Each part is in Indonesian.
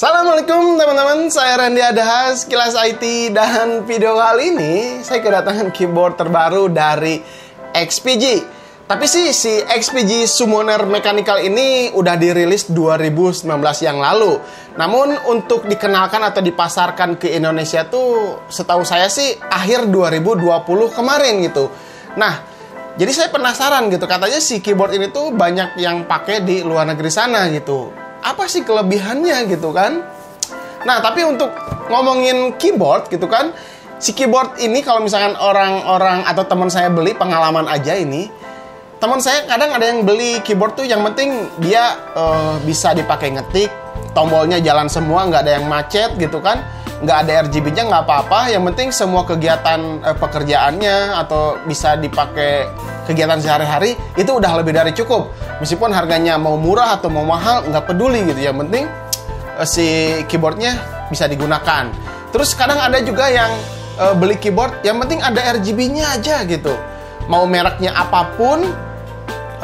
Assalamualaikum teman-teman, saya Randy Adahas, Kilas IT, dan video kali ini saya kedatangan keyboard terbaru dari XPG. Tapi si XPG Summoner Mechanical ini udah dirilis 2019 yang lalu. Namun untuk dikenalkan atau dipasarkan ke Indonesia tuh setahu saya sih akhir 2020 kemarin gitu. Nah, jadi saya penasaran gitu, katanya si keyboard ini tuh banyak yang pakai di luar negeri sana gitu. Apa sih kelebihannya gitu kan? Nah, tapi untuk ngomongin keyboard gitu kan, si keyboard ini kalau misalkan orang-orang atau teman saya beli, pengalaman aja ini, teman saya kadang ada yang beli keyboard tuh yang penting dia bisa dipakai ngetik, tombolnya jalan semua, nggak ada yang macet gitu kan, nggak ada RGB-nya, nggak apa-apa, yang penting semua kegiatan pekerjaannya atau bisa dipakai kegiatan sehari-hari itu udah lebih dari cukup. Meskipun harganya mau murah atau mau mahal, nggak peduli gitu. Yang penting si keyboardnya bisa digunakan. Terus kadang ada juga yang beli keyboard, yang penting ada RGB-nya aja gitu. Mau mereknya apapun,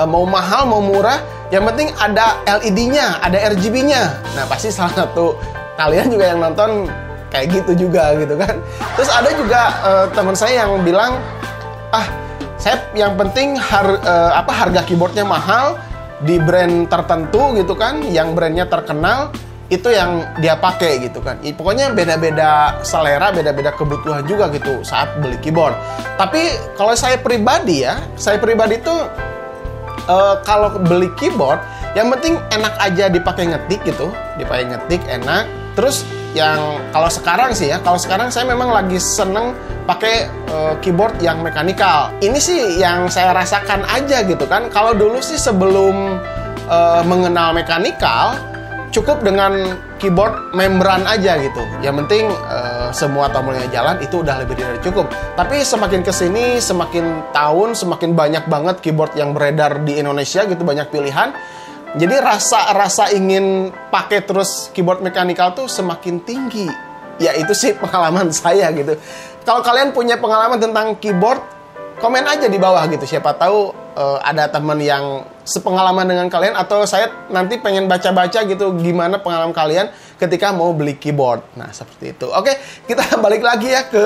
mau mahal, mau murah, yang penting ada LED-nya, ada RGB-nya. Nah, pasti salah satu kalian juga yang nonton kayak gitu juga gitu kan. Terus ada juga teman saya yang bilang, saya yang penting harga keyboardnya mahal di brand tertentu gitu kan, yang brandnya terkenal itu yang dia pakai gitu kan. Pokoknya beda-beda selera, beda-beda kebutuhan juga gitu saat beli keyboard. Tapi kalau saya pribadi tuh kalau beli keyboard yang penting enak aja dipakai ngetik gitu, dipakai ngetik enak. Terus yang kalau sekarang saya memang lagi seneng pakai keyboard yang mekanikal. Ini sih yang saya rasakan aja gitu kan. Kalau dulu sih sebelum mengenal mekanikal, cukup dengan keyboard membran aja gitu. Yang penting semua tombolnya jalan, itu udah lebih dari cukup. Tapi semakin kesini, semakin tahun, semakin banyak banget keyboard yang beredar di Indonesia gitu, banyak pilihan. Jadi rasa ingin pakai terus keyboard mekanikal tuh semakin tinggi. Ya itu sih pengalaman saya gitu. Kalau kalian punya pengalaman tentang keyboard, komen aja di bawah gitu. Siapa tahu ada teman yang sepengalaman dengan kalian, atau saya nanti pengen baca-baca gitu gimana pengalaman kalian ketika mau beli keyboard. Nah, seperti itu. Oke, kita balik lagi ya ke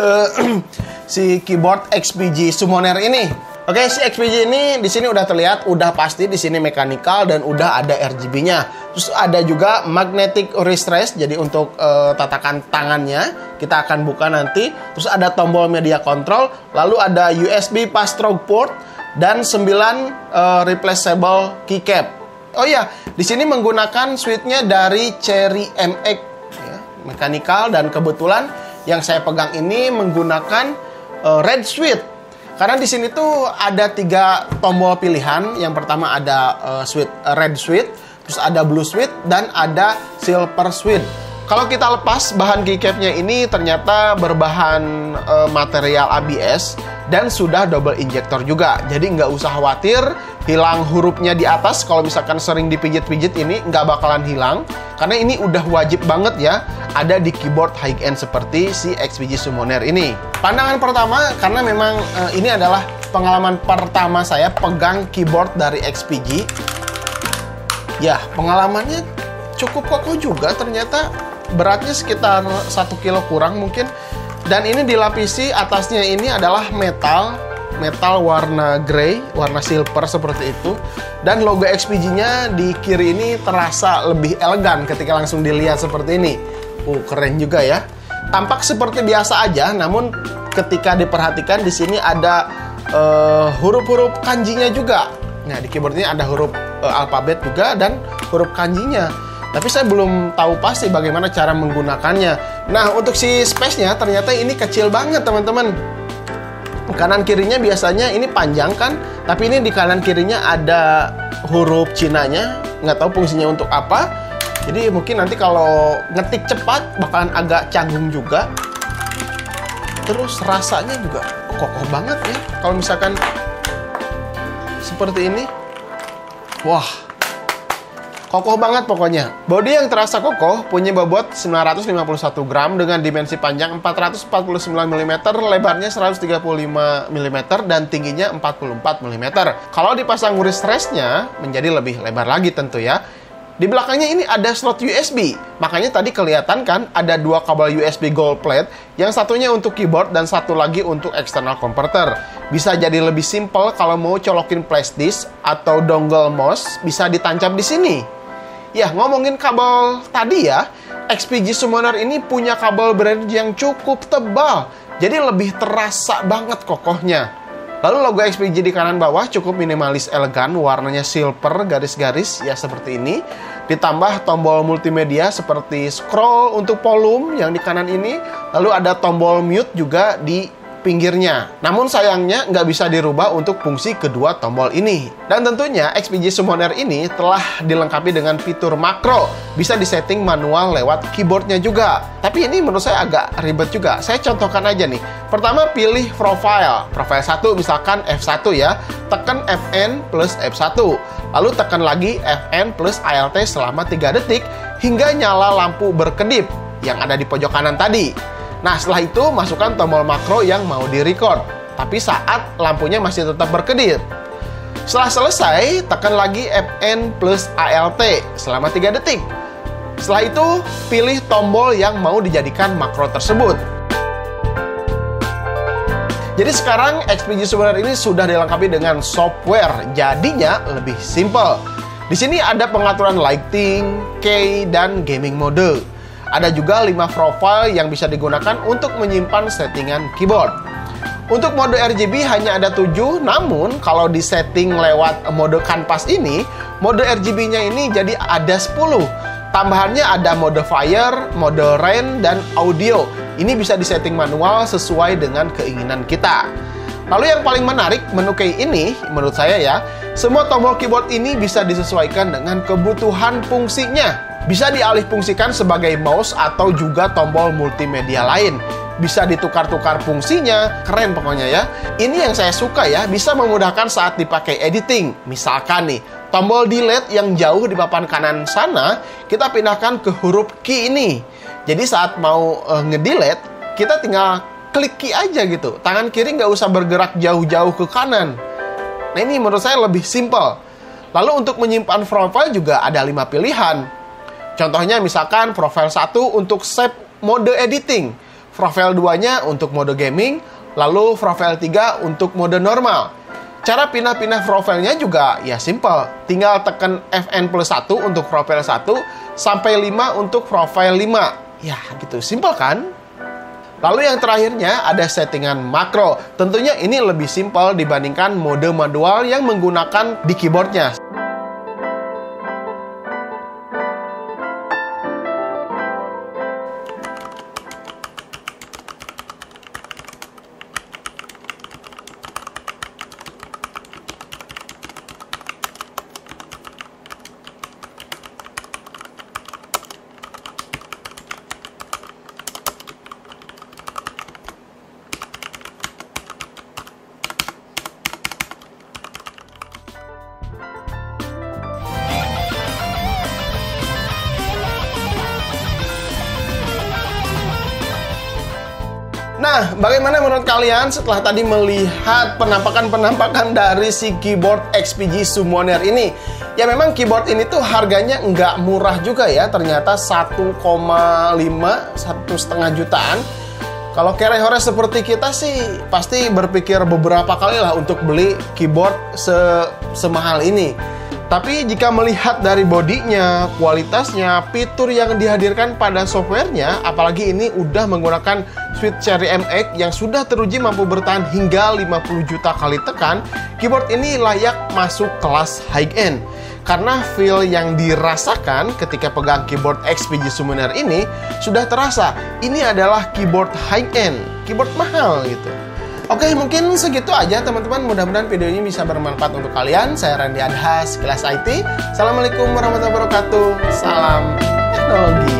si keyboard XPG Summoner ini. Oke, si XPG ini di sini udah terlihat, udah pasti di sini mekanikal dan udah ada RGB-nya. Terus ada juga magnetic wrist rest, jadi untuk tatakan tangannya kita akan buka nanti. Terus ada tombol media control, lalu ada USB fast stroke port dan 9 replaceable keycap. Oh iya, di sini menggunakan switch-nya dari Cherry MX ya, mekanikal, dan kebetulan yang saya pegang ini menggunakan red switch. Karena di sini tuh ada 3 tombol pilihan. Yang pertama ada red switch, terus ada blue switch, dan ada silver switch. Kalau kita lepas bahan keycapnya ini ternyata berbahan material ABS dan sudah double injector juga. Jadi nggak usah khawatir hilang hurufnya di atas. Kalau misalkan sering dipijit-pijit ini nggak bakalan hilang. Karena ini udah wajib banget ya ada di keyboard high-end seperti si XPG Summoner ini. Pandangan pertama, karena memang ini adalah pengalaman pertama saya pegang keyboard dari XPG. Ya, pengalamannya cukup kokoh juga ternyata. Beratnya sekitar 1 kilo kurang mungkin. Dan ini dilapisi, atasnya ini adalah metal warna grey, warna silver seperti itu. Dan logo XPG-nya di kiri ini terasa lebih elegan ketika langsung dilihat seperti ini. Keren juga ya. Tampak seperti biasa aja, namun ketika diperhatikan di sini ada huruf-huruf kanjinya juga. Nah, di keyboard ini ada huruf alfabet juga dan huruf kanjinya. Tapi saya belum tahu pasti bagaimana cara menggunakannya. Nah, untuk si space-nya ternyata ini kecil banget, teman-teman. Kanan kirinya biasanya ini panjang kan, tapi ini di kanan kirinya ada huruf Cinanya. Nggak tahu fungsinya untuk apa. Jadi mungkin nanti kalau ngetik cepat bakalan agak canggung juga. Terus rasanya juga kokoh banget ya. Kalau misalkan seperti ini, wah, kokoh banget pokoknya. Bodi yang terasa kokoh, punya bobot 951 gram dengan dimensi panjang 449 mm, lebarnya 135 mm, dan tingginya 44 mm. Kalau dipasang wrist rest-nya menjadi lebih lebar lagi tentu ya. Di belakangnya ini ada slot USB. Makanya tadi kelihatan kan ada dua kabel USB gold plate, yang satunya untuk keyboard dan satu lagi untuk external converter. Bisa jadi lebih simple kalau mau colokin flash disk atau dongle mouse bisa ditancap di sini. Ya, ngomongin kabel tadi ya, XPG Summoner ini punya kabel bridge yang cukup tebal, jadi lebih terasa banget kokohnya. Lalu logo XPG di kanan bawah cukup minimalis elegan, warnanya silver, garis-garis ya seperti ini. Ditambah tombol multimedia seperti scroll untuk volume yang di kanan ini. Lalu ada tombol mute juga di pinggirnya. Namun sayangnya nggak bisa dirubah untuk fungsi kedua tombol ini. Dan tentunya XPG Summoner ini telah dilengkapi dengan fitur makro. Bisa disetting manual lewat keyboardnya juga. Tapi ini menurut saya agak ribet juga. Saya contohkan aja nih. Pertama pilih profile. Profile 1 misalkan F1 ya. Tekan Fn plus F1. Lalu tekan lagi Fn plus Alt selama 3 detik hingga nyala lampu berkedip yang ada di pojok kanan tadi. Nah, setelah itu masukkan tombol makro yang mau di-record, tapi saat lampunya masih tetap berkedip. Setelah selesai, tekan lagi Fn plus Alt selama 3 detik. Setelah itu, pilih tombol yang mau dijadikan makro tersebut. Jadi sekarang XPG Summoner ini sudah dilengkapi dengan software, jadinya lebih simple. Di sini ada pengaturan lighting, key, dan gaming mode. Ada juga 5 profile yang bisa digunakan untuk menyimpan settingan keyboard. Untuk mode RGB hanya ada 7, namun kalau disetting lewat mode kanvas ini, mode RGB-nya ini jadi ada 10. Tambahannya ada mode fire, mode rain, dan audio. Ini bisa disetting manual sesuai dengan keinginan kita. Lalu yang paling menarik menu key ini, menurut saya ya, semua tombol keyboard ini bisa disesuaikan dengan kebutuhan fungsinya. Bisa dialihfungsikan sebagai mouse atau juga tombol multimedia lain. Bisa ditukar-tukar fungsinya, keren pokoknya ya. Ini yang saya suka ya, bisa memudahkan saat dipakai editing. Misalkan nih, tombol delete yang jauh di papan kanan sana, kita pindahkan ke huruf key ini. Jadi saat mau ngedelete, kita tinggal klik key aja gitu. Tangan kiri nggak usah bergerak jauh-jauh ke kanan. Nah ini menurut saya lebih simple. Lalu untuk menyimpan profile juga ada 5 pilihan. Contohnya misalkan profile 1 untuk save mode editing, profile 2-nya untuk mode gaming, lalu profile 3 untuk mode normal. Cara pindah-pindah profilnya juga ya simple. Tinggal tekan Fn plus 1 untuk profile 1 sampai 5 untuk profile 5. Ya gitu, simple kan? Lalu yang terakhirnya ada settingan makro. Tentunya ini lebih simple dibandingkan mode manual yang menggunakan di keyboardnya. Nah, bagaimana menurut kalian setelah tadi melihat penampakan-penampakan dari si keyboard XPG Summoner ini? Ya memang keyboard ini tuh harganya nggak murah juga ya, ternyata 1,5, 1,5 jutaan. Kalau kere-hore seperti kita sih pasti berpikir beberapa kali lah untuk beli keyboard semahal ini. Tapi jika melihat dari bodinya, kualitasnya, fitur yang dihadirkan pada softwarenya, apalagi ini udah menggunakan Sweet Cherry MX yang sudah teruji mampu bertahan hingga 50 juta kali tekan, keyboard ini layak masuk kelas high-end. Karena feel yang dirasakan ketika pegang keyboard XPG Summoner ini sudah terasa, ini adalah keyboard high-end, keyboard mahal gitu. Oke, mungkin segitu aja teman-teman. Mudah-mudahan video ini bisa bermanfaat untuk kalian. Saya Randy Adhas, Kelas IT. Assalamualaikum warahmatullahi wabarakatuh. Salam teknologi.